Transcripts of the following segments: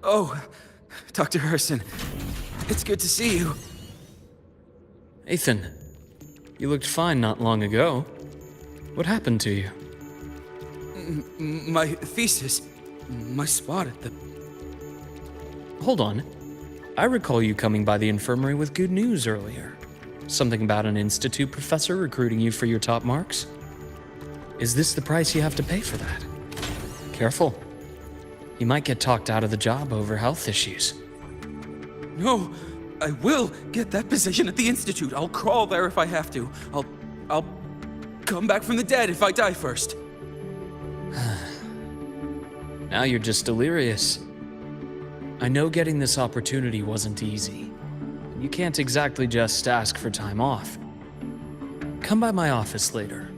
Oh, Dr. Herson. It's good to see you. Ethan, you looked fine not long ago. What happened to you? My thesis. My spot at the... Hold on. I recall you coming by the infirmary with good news earlier. Something about an institute professor recruiting you for your top marks? Is this the price you have to pay for that? Careful. You might get talked out of the job over health issues. No, I will get that position at the institute. I'll crawl there if I have to. I'll come back from the dead if I die first. Now you're just delirious. I know getting this opportunity wasn't easy. You can't exactly just ask for time off. Come by my office later.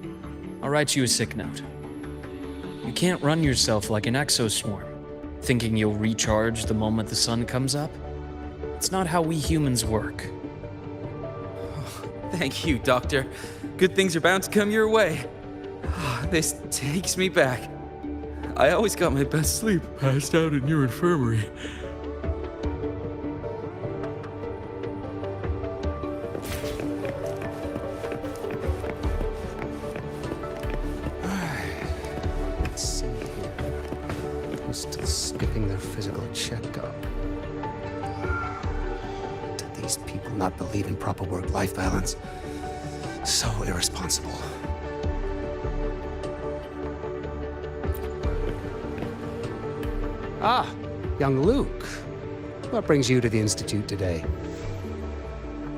I'll write you a sick note. You can't run yourself like an exoswarm, thinking you'll recharge the moment the sun comes up. It's not how we humans work. Thank you, Doctor. Good things are bound to come your way. This takes me back. I always got my best sleep passed out in your infirmary. Let's see here. I'm still skipping their physical checkup. Do these people not believe in proper work-life balance? So irresponsible. Ah, young Luuk. What brings you to the Institute today?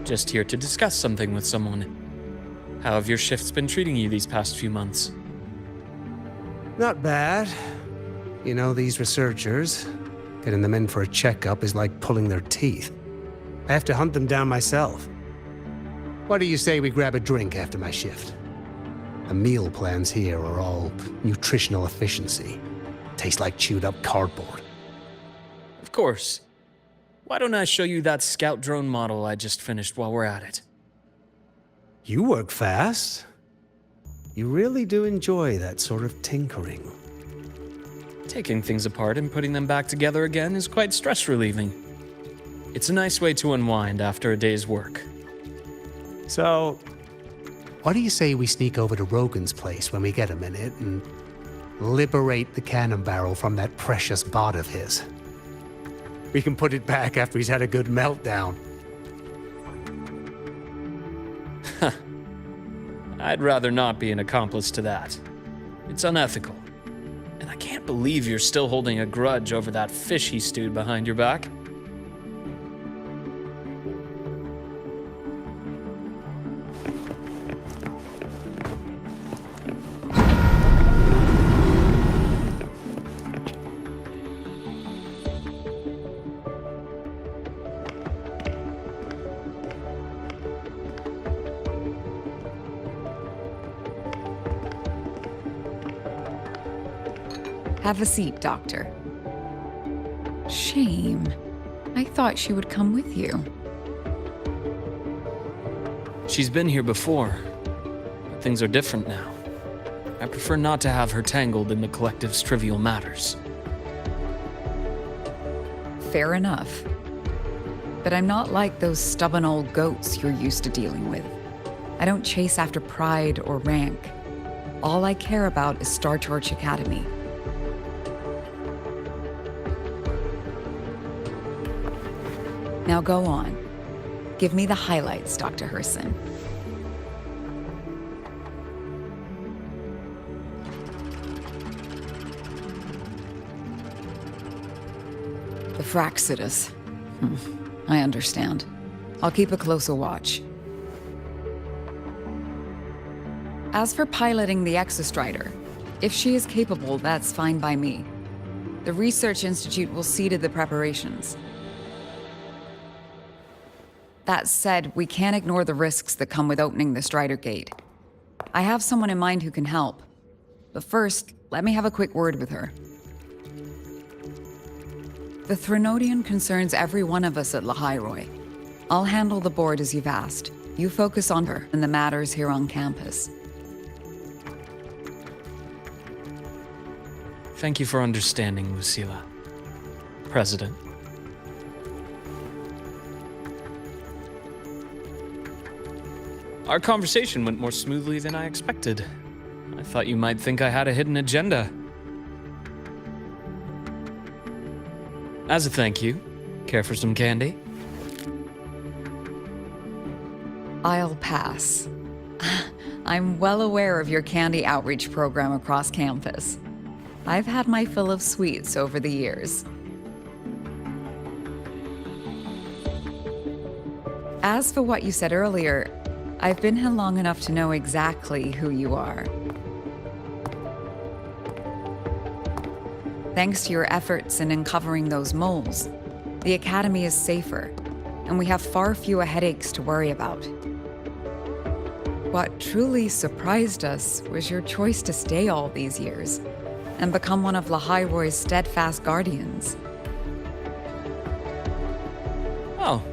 Just here to discuss something with someone. How have your shifts been treating you these past few months? Not bad. You know, these researchers, getting them in for a checkup is like pulling their teeth. I have to hunt them down myself. What do you say we grab a drink after my shift? The meal plans here are all nutritional efficiency. Taste like chewed up cardboard. Of course. Why don't I show you that scout drone model I just finished while we're at it? You work fast. You really do enjoy that sort of tinkering. Taking things apart and putting them back together again is quite stress-relieving. It's a nice way to unwind after a day's work. So, what do you say we sneak over to Rogan's place when we get a minute and liberate the cannon barrel from that precious bot of his? We can put it back after he's had a good meltdown. I'd rather not be an accomplice to that. It's unethical. And I can't believe you're still holding a grudge over that fish he stewed behind your back. Have a seat, Doctor. Shame. I thought she would come with you. She's been here before, but things are different now. I prefer not to have her tangled in the collective's trivial matters. Fair enough. But I'm not like those stubborn old goats you're used to dealing with. I don't chase after pride or rank. All I care about is Star Torch Academy. Now go on. Give me the highlights, Dr. Herson. The Fraxidus. I understand. I'll keep a closer watch. As for piloting the Exostrider, if she is capable, that's fine by me. The Research Institute will see to the preparations. That said, we can't ignore the risks that come with opening the Strider Gate. I have someone in mind who can help. But first, let me have a quick word with her. The Threnodian concerns every one of us at Lahairoi. I'll handle the board as you've asked. You focus on her and the matters here on campus. Thank you for understanding, Lucilla. President. Our conversation went more smoothly than I expected. I thought you might think I had a hidden agenda. As a thank you, care for some candy? I'll pass. I'm well aware of your candy outreach program across campus. I've had my fill of sweets over the years. As for what you said earlier, I've been here long enough to know exactly who you are. Thanks to your efforts in uncovering those moles, the Academy is safer, and we have far fewer headaches to worry about. What truly surprised us was your choice to stay all these years and become one of Lahai-Roy's steadfast guardians. Oh,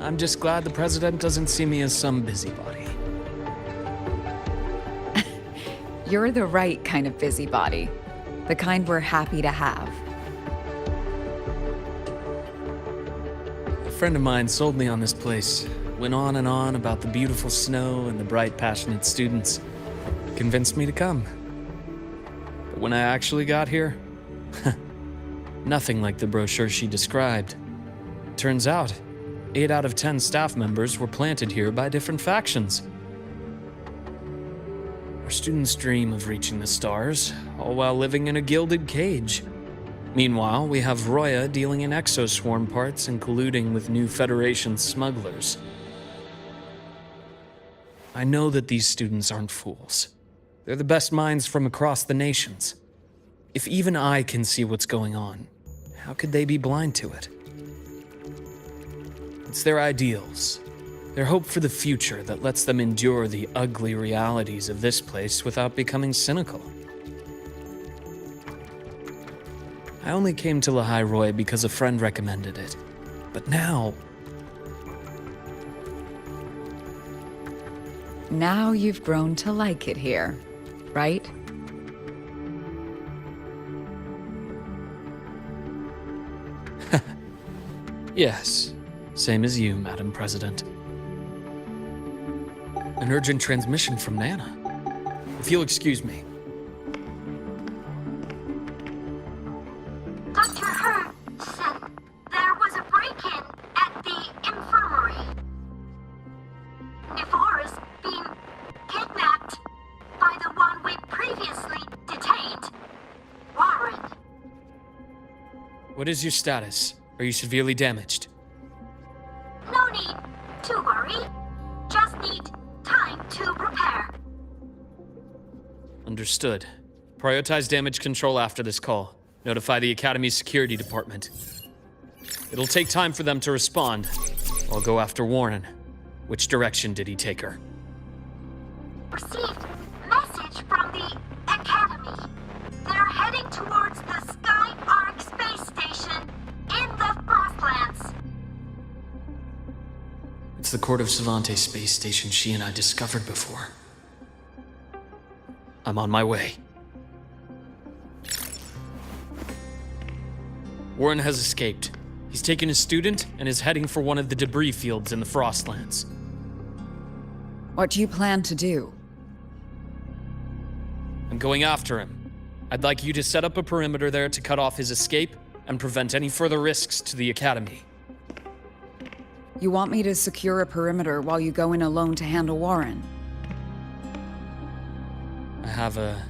I'm just glad the President doesn't see me as some busybody. You're the right kind of busybody, the kind we're happy to have. A friend of mine sold me on this place. Went on and on about the beautiful snow and the bright, passionate students. Convinced me to come. But when I actually got here, nothing like the brochure she described. Turns out, 8 out of 10 staff members were planted here by different factions. Our students dream of reaching the stars, all while living in a gilded cage. Meanwhile, we have Roya dealing in exoswarm parts and colluding with new Federation smugglers. I know that these students aren't fools. They're the best minds from across the nations. If even I can see what's going on, how could they be blind to it? It's their ideals, their hope for the future that lets them endure the ugly realities of this place without becoming cynical. I only came to Lahai-Roy because a friend recommended it. But now you've grown to like it here, right? yes, same as you, Madam President. An urgent transmission from Nana. If you'll excuse me. Dr. Hurd said there was a break-in at the infirmary. Nevora's being kidnapped by the one we previously detained, Warren. What is your status? Are you severely damaged? No need to worry. Just need time to prepare. Understood. Prioritize damage control after this call. Notify the Academy's security department. It'll take time for them to respond. I'll go after Warren. Which direction did he take her? Received message from the Academy. They're heading towards the Sky Arc space station in the Frostlands. It's the Court of Savante space station she and I discovered before. I'm on my way. Warren has escaped. He's taken a student and is heading for one of the debris fields in the Frostlands. What do you plan to do? I'm going after him. I'd like you to set up a perimeter there to cut off his escape and prevent any further risks to the Academy. You want me to secure a perimeter while you go in alone to handle Warren? I have a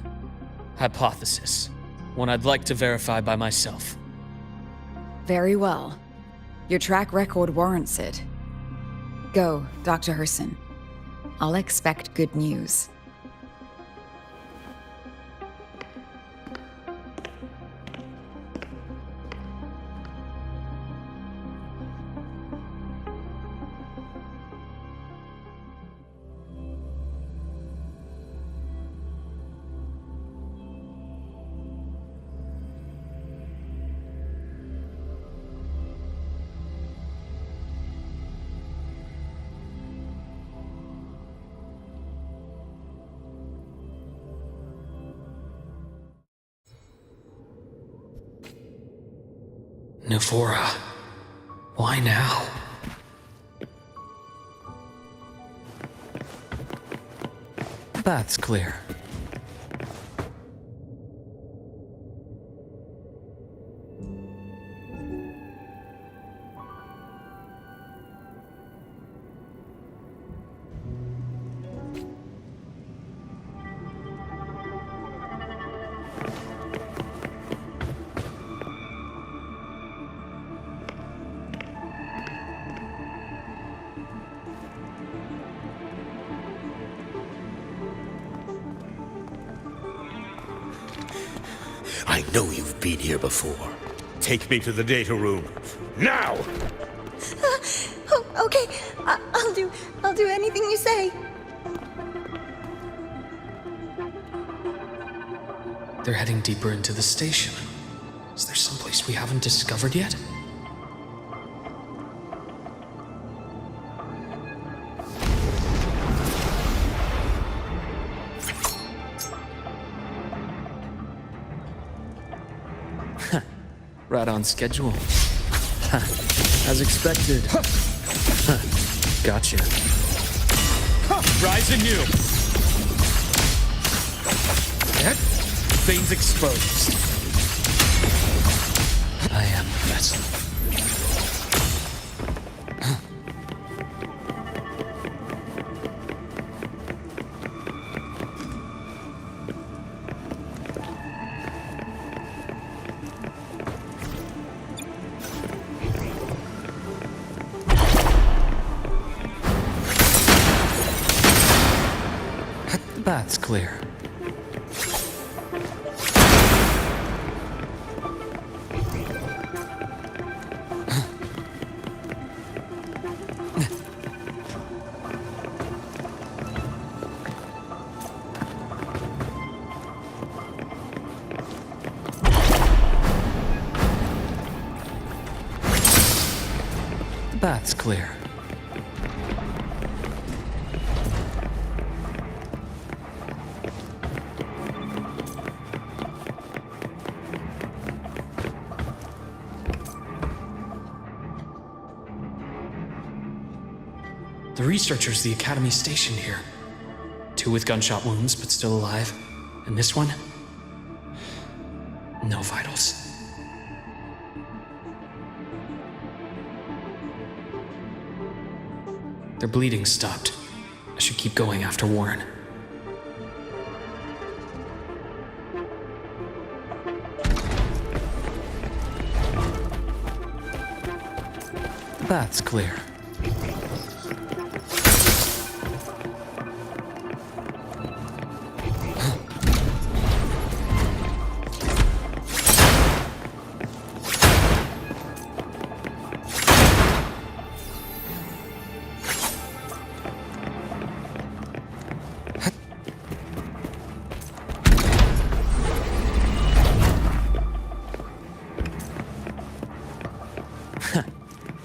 hypothesis. One I'd like to verify by myself. Very well. Your track record warrants it. Go, Dr. Herson. I'll expect good news. Navora. Why now? The path's clear. I know you've been here before. Take me to the data room. Now! Okay, I'll do anything you say. They're heading deeper into the station. Is there someplace we haven't discovered yet? Right on schedule. As expected. Gotcha. Rise anew. That veins exposed. I am the vessel. The path's clear. The path's clear. The researchers the Academy stationed here. 2 with gunshot wounds, but still alive. And this one? No vitals. Their bleeding stopped. I should keep going after Warren. The path's clear.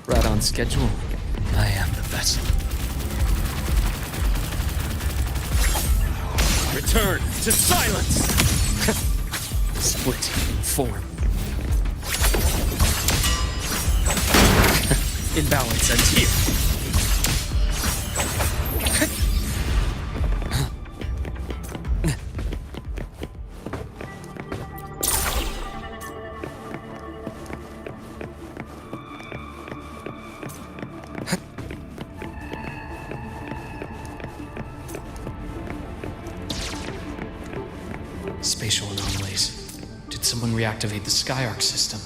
Right on schedule. I am the vessel. Return to silence. Split in form. Imbalance ends here. Spatial anomalies. Did someone reactivate the Skyarc system?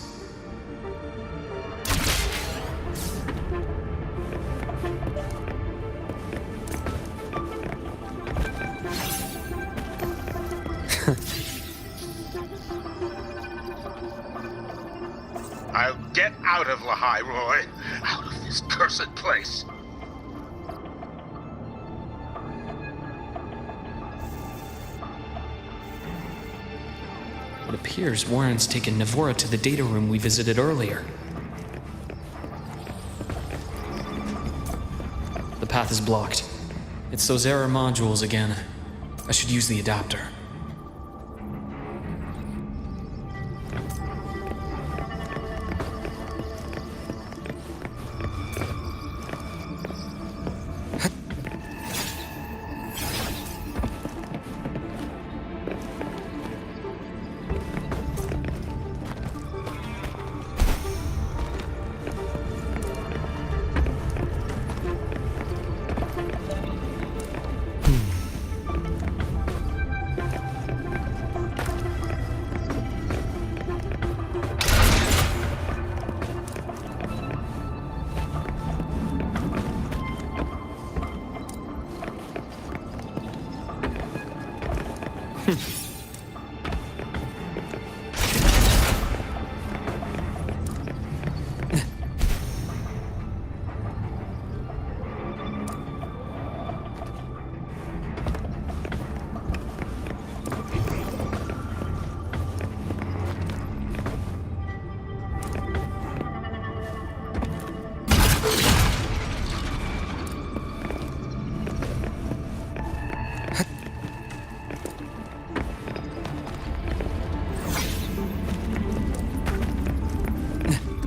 I'll get out of Lahai, Roy. Out of this cursed place. It appears Warren's taken Navora to the data room we visited earlier. The path is blocked. It's those error modules again. I should use the adapter.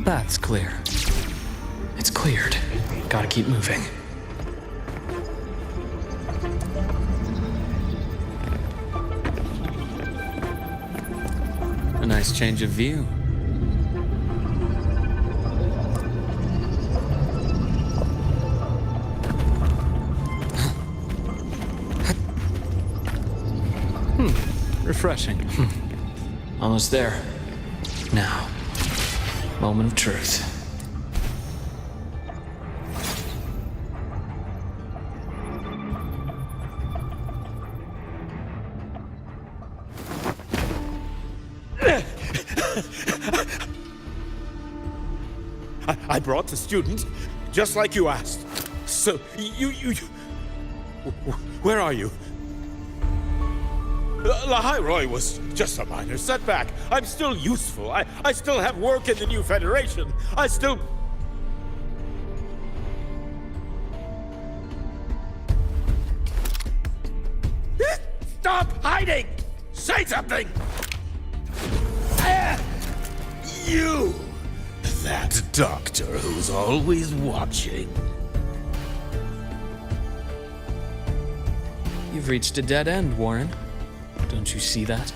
path's clear. It's cleared. Gotta keep moving. A nice change of view. Refreshing. Almost there. Now, moment of truth. I brought the student, just like you asked. So, you... Where are you? Lahai Roy was just a minor setback. I'm still useful. I still have work in the new Federation. I still... Stop hiding! Say something! You! That doctor who's always watching. You've reached a dead end, Warren. Don't you see that?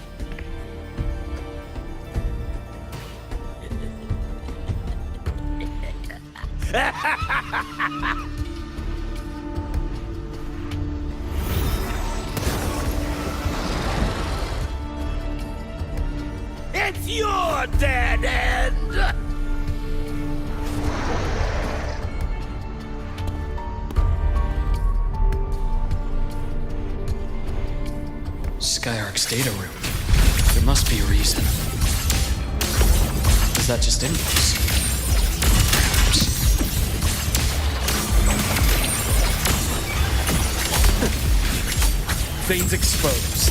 It's your dead end! Skyark's data room. There must be a reason. Is that just impulse? Perhaps. Veins exposed.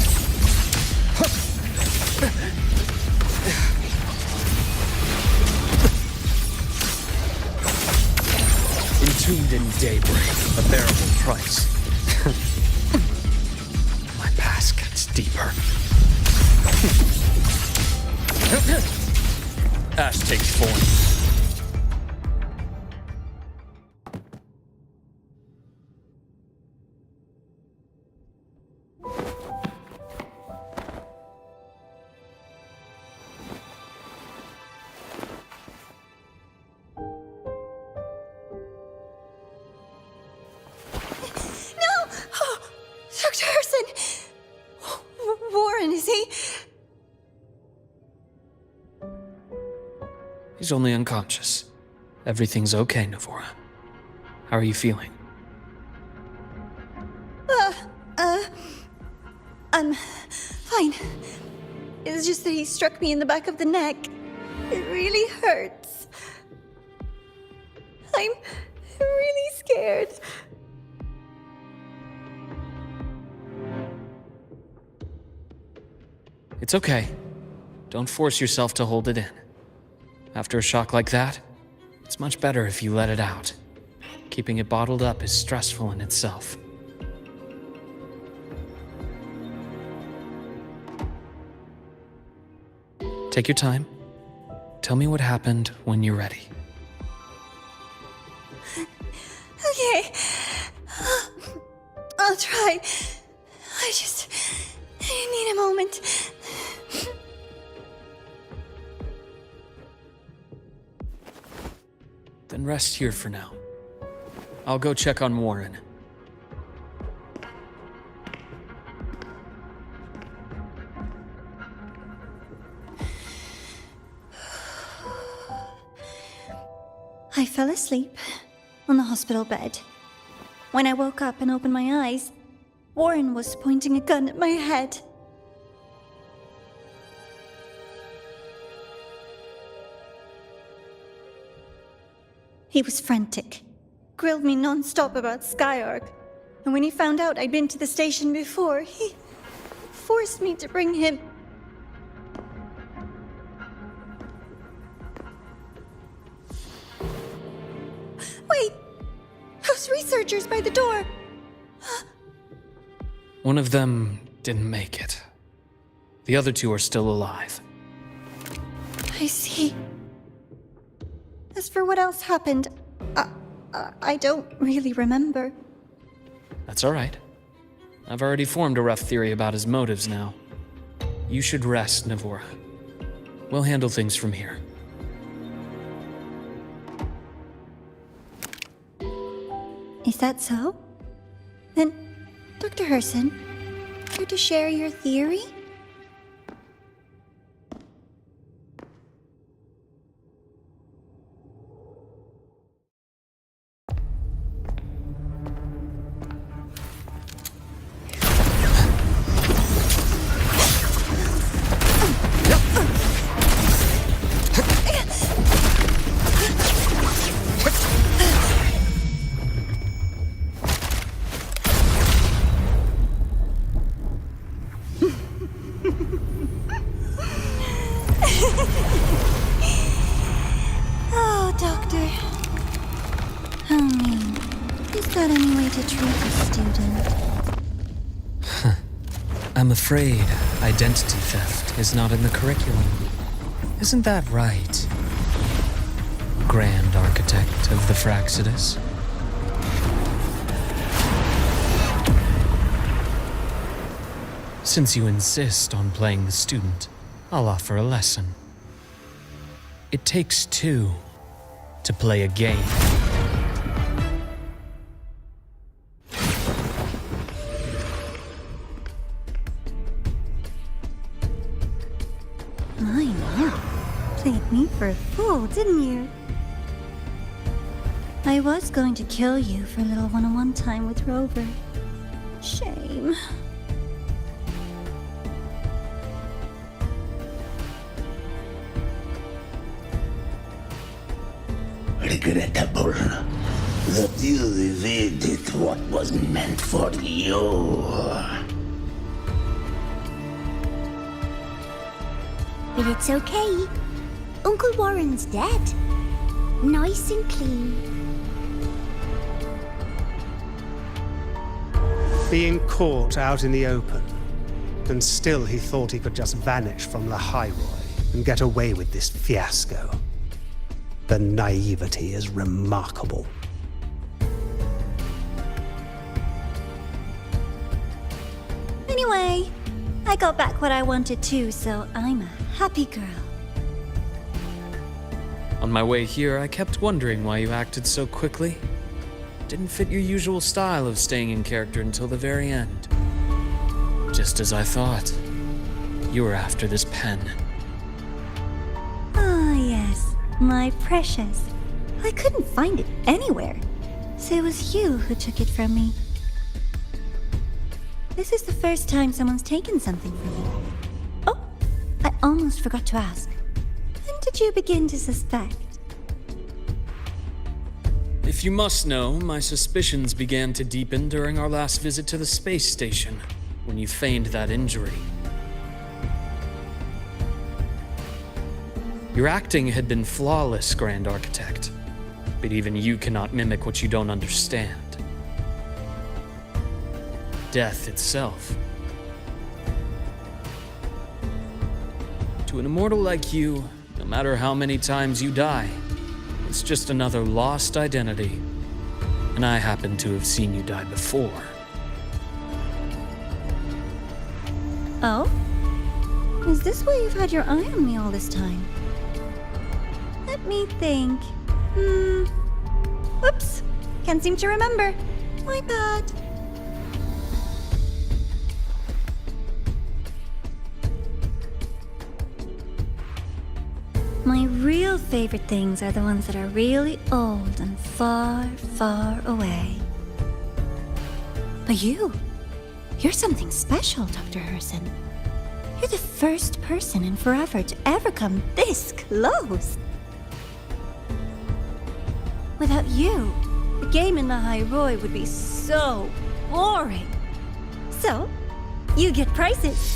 Entombed in daybreak, a bearable price. My past gets deeper. Ash takes form. Dr. Harrison! Warren, is he? He's only unconscious. Everything's okay, Navora. How are you feeling? I'm fine. It's just that he struck me in the back of the neck. It really hurts. I'm really scared. It's okay. Don't force yourself to hold it in. After a shock like that, it's much better if you let it out. Keeping it bottled up is stressful in itself. Take your time. Tell me what happened when you're ready. Okay. I'll try. I need a moment. Then rest here for now. I'll go check on Warren. I fell asleep on the hospital bed. When I woke up and opened my eyes, Warren was pointing a gun at my head. He was frantic, grilled me non-stop about Skyark, and when he found out I'd been to the station before, he forced me to bring him. Wait! Those researchers by the door! One of them didn't make it. The other two are still alive. I see. As for what else happened, I don't really remember. That's all right. I've already formed a rough theory about his motives now. You should rest, Navora. We'll handle things from here. Is that so? Then, Dr. Herson, care to share your theory? Oh, Doctor. How mean. Is that any way to treat a student? I'm afraid identity theft is not in the curriculum. Isn't that right, Grand Architect of the Fraxidus? Since you insist on playing the student, I'll offer a lesson. It takes two to play a game. My, played me for a fool, didn't you? I was going to kill you for a little one-on-one time with Rover. Shame. Regrettable that you evaded what was meant for you. But it's okay. Uncle Warren's dead. Nice and clean. Being caught out in the open, and still he thought he could just vanish from the High Roy and get away with this fiasco. The naivety is remarkable. Anyway, I got back what I wanted too, so I'm a happy girl. On my way here, I kept wondering why you acted so quickly. Didn't fit your usual style of staying in character until the very end. Just as I thought. You were after this pen. Ah, yes, my precious. I couldn't find it anywhere, so it was you who took it from me. This is the first time someone's taken something from me. Oh, I almost forgot to ask. When did you begin to suspect? If you must know, my suspicions began to deepen during our last visit to the space station, when you feigned that injury. Your acting had been flawless, Grand Architect, but even you cannot mimic what you don't understand. Death itself. To an immortal like you, no matter how many times you die, it's just another lost identity. And I happen to have seen you die before. Oh? Is this why you've had your eye on me all this time? Let me think. Whoops. Can't seem to remember. My bad. My real favorite things are the ones that are really old and far, far away. But you're something special, Dr. Herson. You're the first person in forever to ever come this close. Without you, the game in the High Roy would be so boring. So, you get prizes.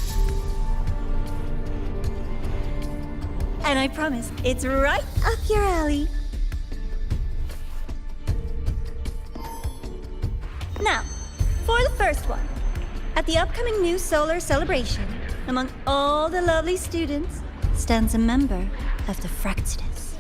And I promise, it's right up your alley. Now, for the first one. At the upcoming new solar celebration, among all the lovely students, stands a member of the Fraxidus.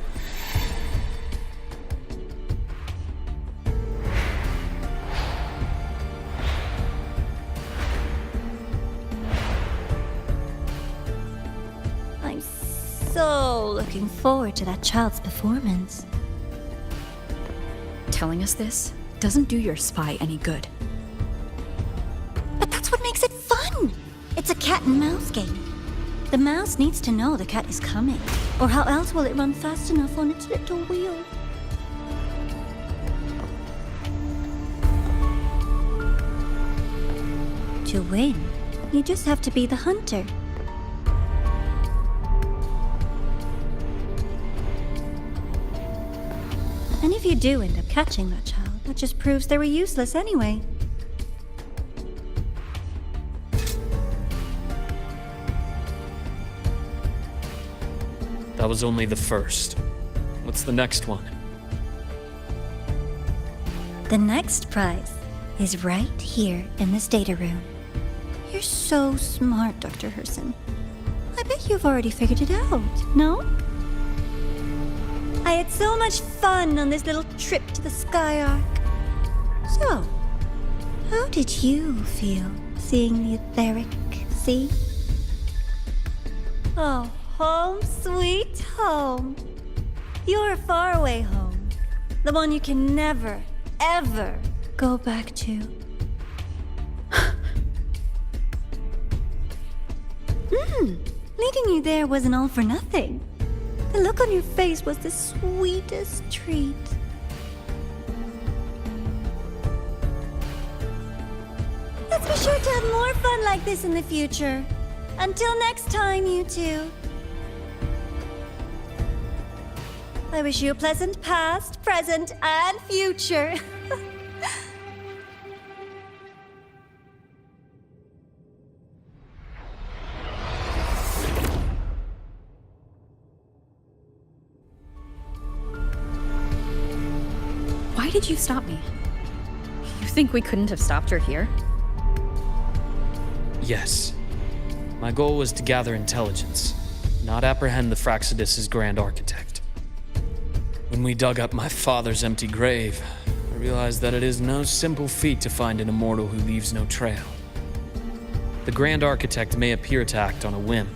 so looking forward to that child's performance. Telling us this doesn't do your spy any good. But that's what makes it fun! It's a cat and mouse game. The mouse needs to know the cat is coming, or how else will it run fast enough on its little wheel? To win, you just have to be the hunter. And if you do end up catching that child, that just proves they were useless anyway. That was only the first. What's the next one? The next prize is right here in this data room. You're so smart, Dr. Herson. I bet you've already figured it out, no? I had so much fun on this little trip to the Sky Arc. So, how did you feel seeing the etheric sea? Oh, home sweet home. Your faraway home. The one you can never, ever go back to. Leading you there wasn't all for nothing. The look on your face was the sweetest treat. Let's be sure to have more fun like this in the future. Until next time, you two. I wish you a pleasant past, present, and future. Why did you stop me? You think we couldn't have stopped her here? Yes. My goal was to gather intelligence, not apprehend the Fraxidus' Grand Architect. When we dug up my father's empty grave, I realized that it is no simple feat to find an immortal who leaves no trail. The Grand Architect may appear to act on a whim,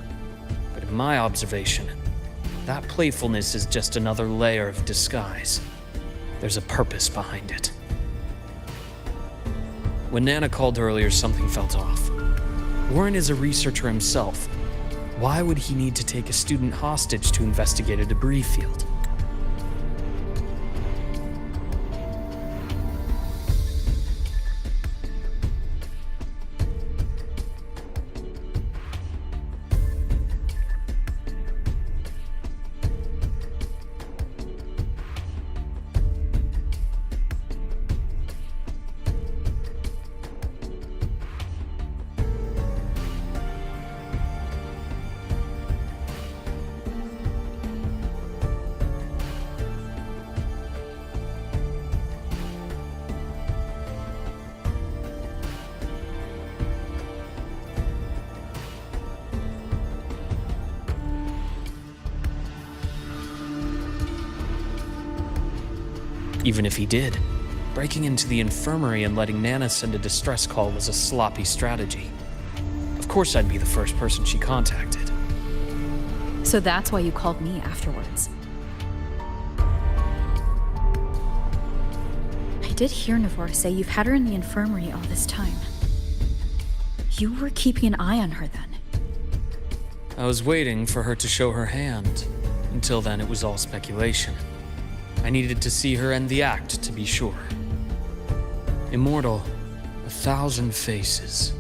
but in my observation, that playfulness is just another layer of disguise. There's a purpose behind it. When Nana called earlier, something felt off. Warren is a researcher himself. Why would he need to take a student hostage to investigate a debris field? Even if he did, breaking into the infirmary and letting Nana send a distress call was a sloppy strategy. Of course I'd be the first person she contacted. So that's why you called me afterwards. I did hear Navor say you've had her in the infirmary all this time. You were keeping an eye on her then. I was waiting for her to show her hand. Until then, it was all speculation. I needed to see her end the act to be sure. Immortal, 1,000 faces.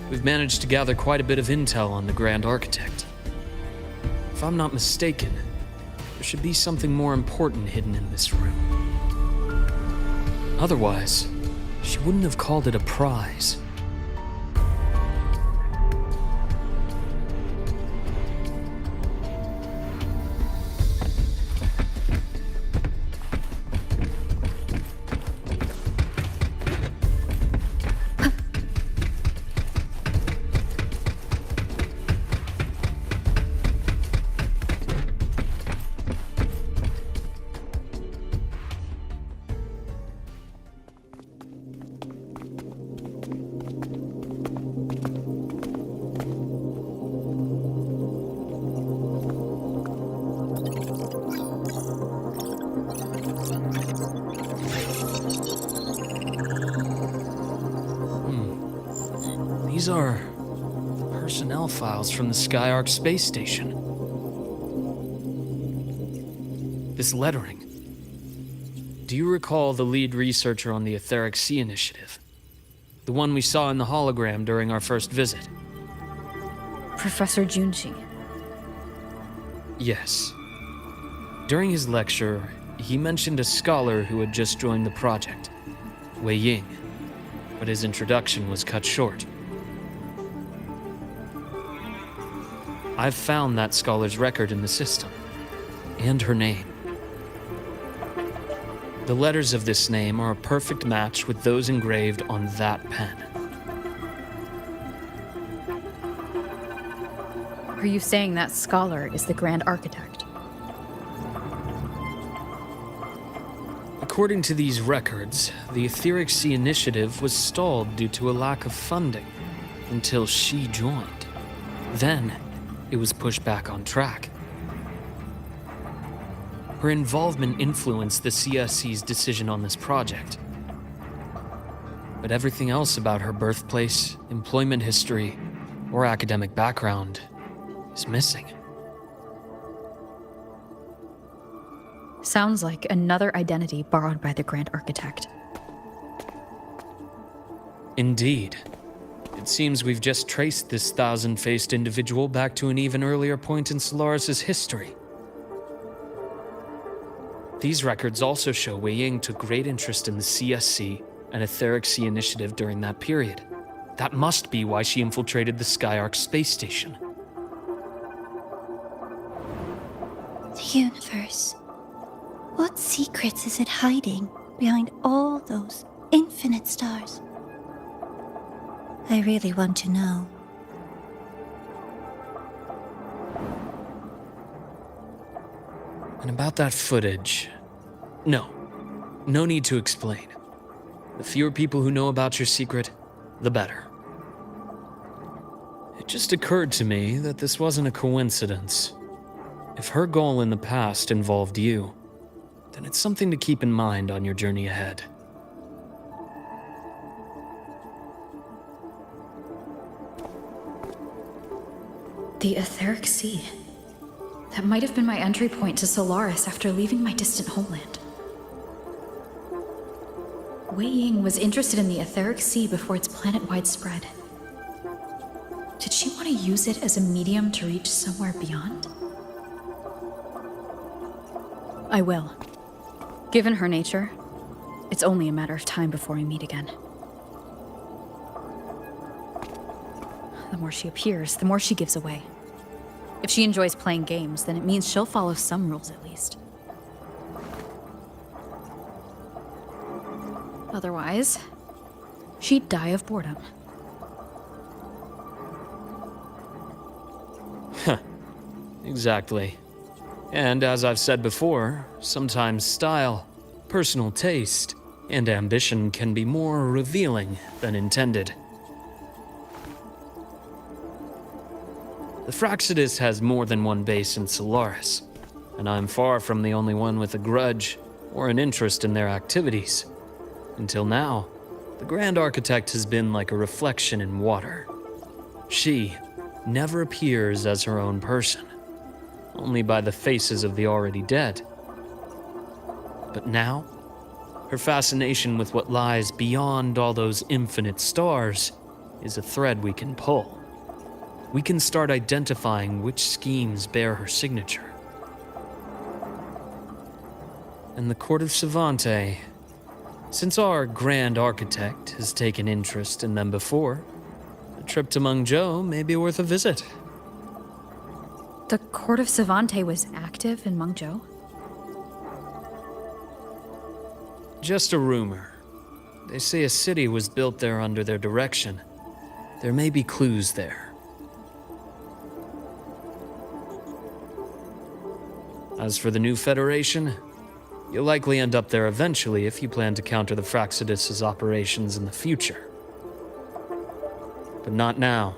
We've managed to gather quite a bit of intel on the Grand Architect. If I'm not mistaken, there should be something more important hidden in this room. Otherwise, she wouldn't have called it a prize. These are personnel files from the Skyark space station. This lettering. Do you recall the lead researcher on the Etheric Sea Initiative? The one we saw in the hologram during our first visit? Professor Junshi. Yes. During his lecture, he mentioned a scholar who had just joined the project, Wei Ying, but his introduction was cut short. I've found that scholar's record in the system, and her name. The letters of this name are a perfect match with those engraved on that pen. Are you saying that scholar is the Grand Architect? According to these records, the Etheric Sea Initiative was stalled due to a lack of funding until she joined. Then, it was pushed back on track. Her involvement influenced the CSC's decision on this project. But everything else about her birthplace, employment history, or academic background is missing. Sounds like another identity borrowed by the Grand Architect. Indeed. It seems we've just traced this thousand-faced individual back to an even earlier point in Solaris' history. These records also show Wei Ying took great interest in the CSC and Etheric Sea Initiative during that period. That must be why she infiltrated the Skyark space station. The universe. What secrets is it hiding behind all those infinite stars? I really want to know. And about that footage... No need to explain. The fewer people who know about your secret, the better. It just occurred to me that this wasn't a coincidence. If her goal in the past involved you, then it's something to keep in mind on your journey ahead. The Etheric Sea. That might have been my entry point to Solaris after leaving my distant homeland. Wei Ying was interested in the Etheric Sea before its planet-wide spread. Did she want to use it as a medium to reach somewhere beyond? I will. Given her nature, it's only a matter of time before we meet again. The more she appears, the more she gives away. If she enjoys playing games, then it means she'll follow some rules at least. Otherwise, she'd die of boredom. Exactly. And as I've said before, sometimes style, personal taste, and ambition can be more revealing than intended. The Fraxidus has more than one base in Solaris, and I'm far from the only one with a grudge or an interest in their activities. Until now, the Grand Architect has been like a reflection in water. She never appears as her own person, only by the faces of the already dead. But now, her fascination with what lies beyond all those infinite stars is a thread we can pull. We can start identifying which schemes bear her signature. And the Court of Savante, since our Grand Architect has taken interest in them before, a trip to Mengzhou may be worth a visit. The Court of Savante was active in Mengzhou? Just a rumor. They say a city was built there under their direction. There may be clues there. As for the new Federation, you'll likely end up there eventually if you plan to counter the Fraxidus' operations in the future. But not now.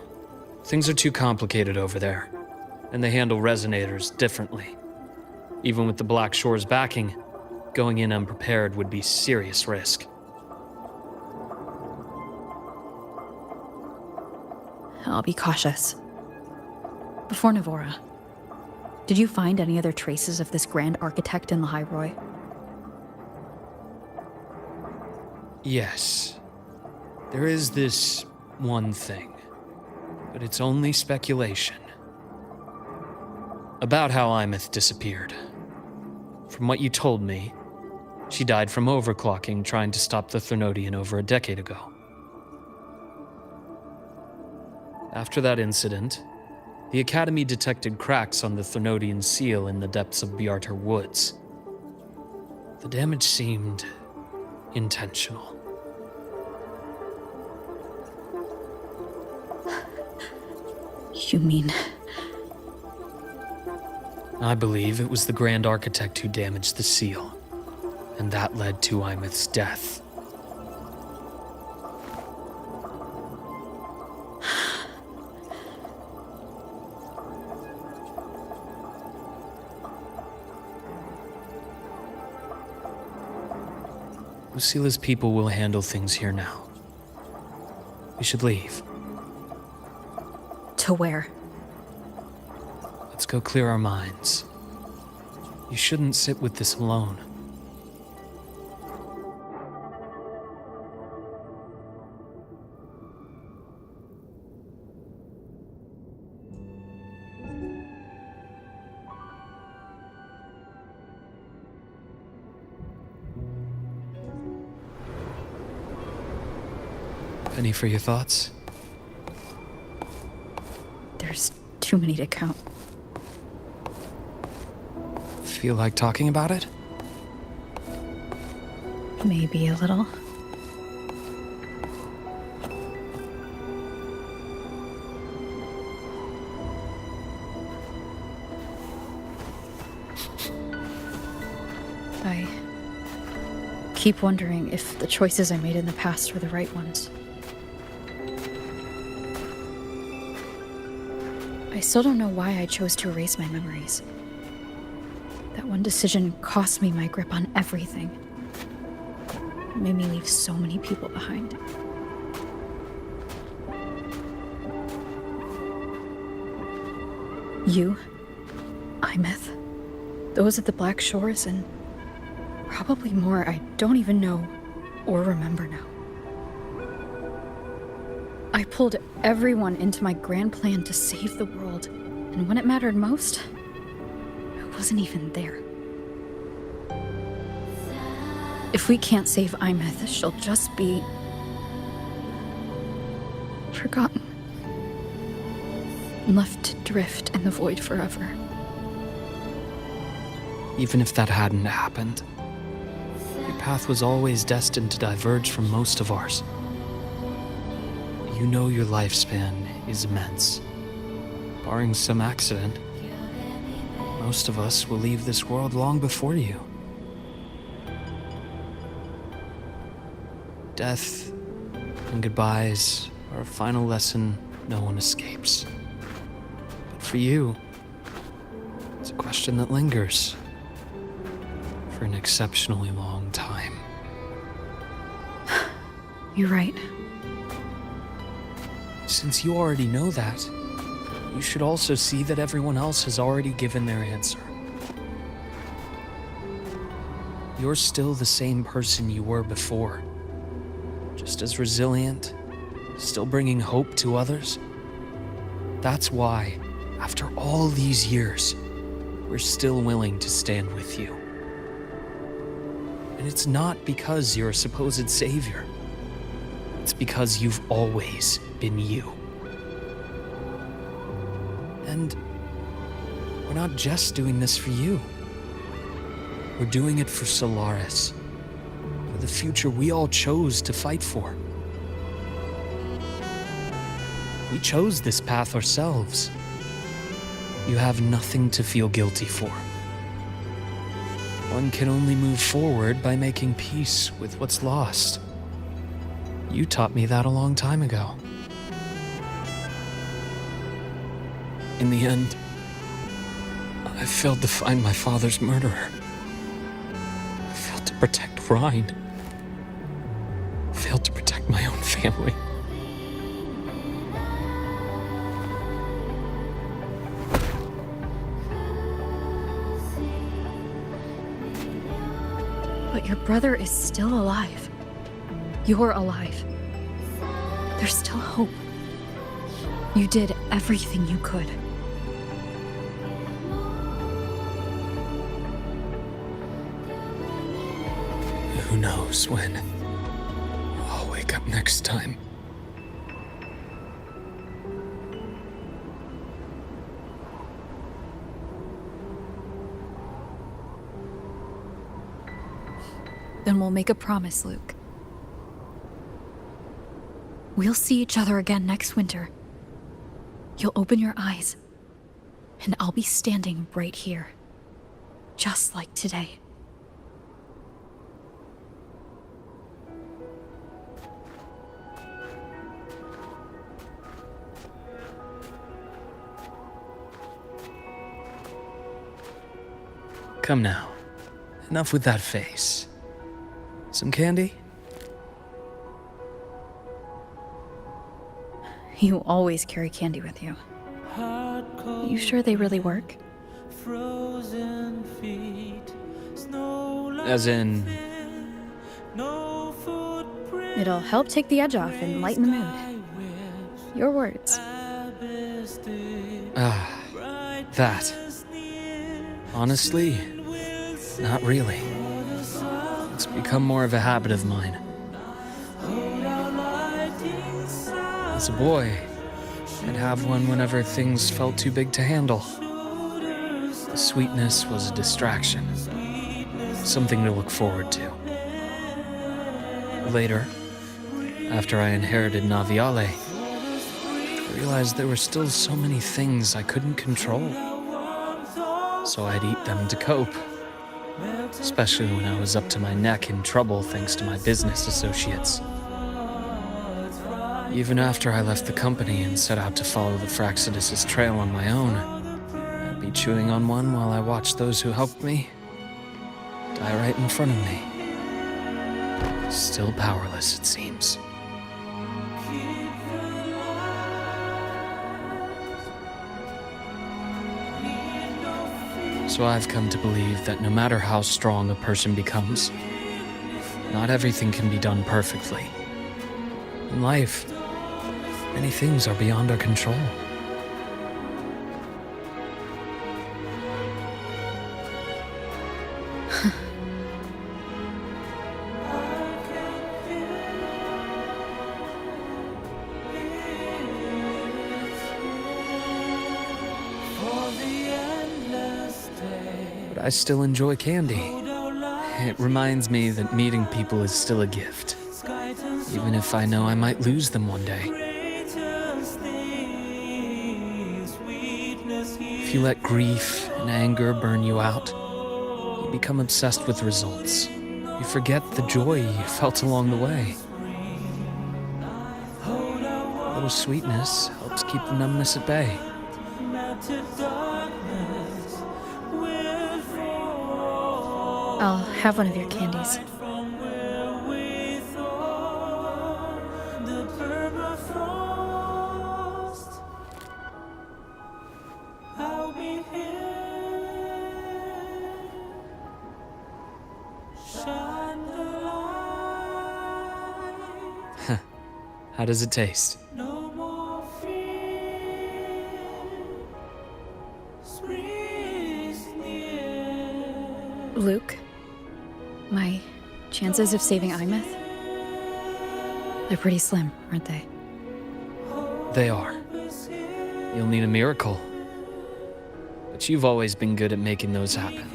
Things are too complicated over there, and they handle resonators differently. Even with the Black Shore's backing, going in unprepared would be serious risk. I'll be cautious. Before Navora, did you find any other traces of this grand architect in the High Roy? Yes. There is this one thing, but it's only speculation. About how Imeth disappeared. From what you told me, she died from overclocking trying to stop the Threnodian over a decade ago. After that incident, the Academy detected cracks on the Threnodian seal in the depths of Bjartar Woods. The damage seemed intentional. You mean... I believe it was the Grand Architect who damaged the seal, and that led to Imeth's death. Lucila's people will handle things here now. We should leave. To where? Let's go clear our minds. You shouldn't sit with this alone. Penny for your thoughts? There's too many to count. Feel like talking about it? Maybe a little. I keep wondering if the choices I made in the past were the right ones. I still don't know why I chose to erase my memories. That one decision cost me my grip on everything. It made me leave so many people behind. You, Imeth, those at the Black Shores, and probably more I don't even know or remember now. I pulled everyone into my grand plan to save the world, and when it mattered most, I wasn't even there. If we can't save Imeth, she'll just be forgotten. Left to drift in the void forever. Even if that hadn't happened, your path was always destined to diverge from most of ours. You know your lifespan is immense. Barring some accident, most of us will leave this world long before you. Death and goodbyes are a final lesson no one escapes. But for you, it's a question that lingers for an exceptionally long time. You're right. Since you already know that, you should also see that everyone else has already given their answer. You're still the same person you were before. Just as resilient, still bringing hope to others. That's why, after all these years, we're still willing to stand with you. And it's not because you're a supposed savior. It's because you've always been you. And we're not just doing this for you. We're doing it for Solaris. For the future we all chose to fight for. We chose this path ourselves. You have nothing to feel guilty for. One can only move forward by making peace with what's lost. You taught me that a long time ago. In the end, I failed to find my father's murderer. I failed to protect Rhine. I failed to protect my own family. But your brother is still alive. You're alive. There's still hope. You did everything you could. Who knows when I'll wake up next time. Then we'll make a promise, Luke. We'll see each other again next winter. You'll open your eyes, and I'll be standing right here. Just like today. Come now. Enough with that face. Some candy? You always carry candy with you. You sure they really work? As in, It'll help take the edge off and lighten the mood. Your words. that. Honestly, not really. It's become more of a habit of mine. As a boy, I'd have one whenever things felt too big to handle. The sweetness was a distraction, something to look forward to. Later, after I inherited Naviale, I realized there were still so many things I couldn't control. So I'd eat them to cope, especially when I was up to my neck in trouble thanks to my business associates. Even after I left the company and set out to follow the Fraxidus' trail on my own, I'd be chewing on one while I watched those who helped me die right in front of me. Still powerless, it seems. So I've come to believe that no matter how strong a person becomes, not everything can be done perfectly. In life, many things are beyond our control. But I still enjoy candy. It reminds me that meeting people is still a gift, even if I know I might lose them one day. If you let grief and anger burn you out, you become obsessed with results. You forget the joy you felt along the way. A little sweetness helps keep the numbness at bay. I'll have one of your candies. How does it taste? Luke, my chances of saving Imeth? They're pretty slim, aren't they? They are. You'll need a miracle. But you've always been good at making those happen.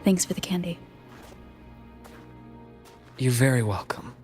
Thanks for the candy. You're very welcome.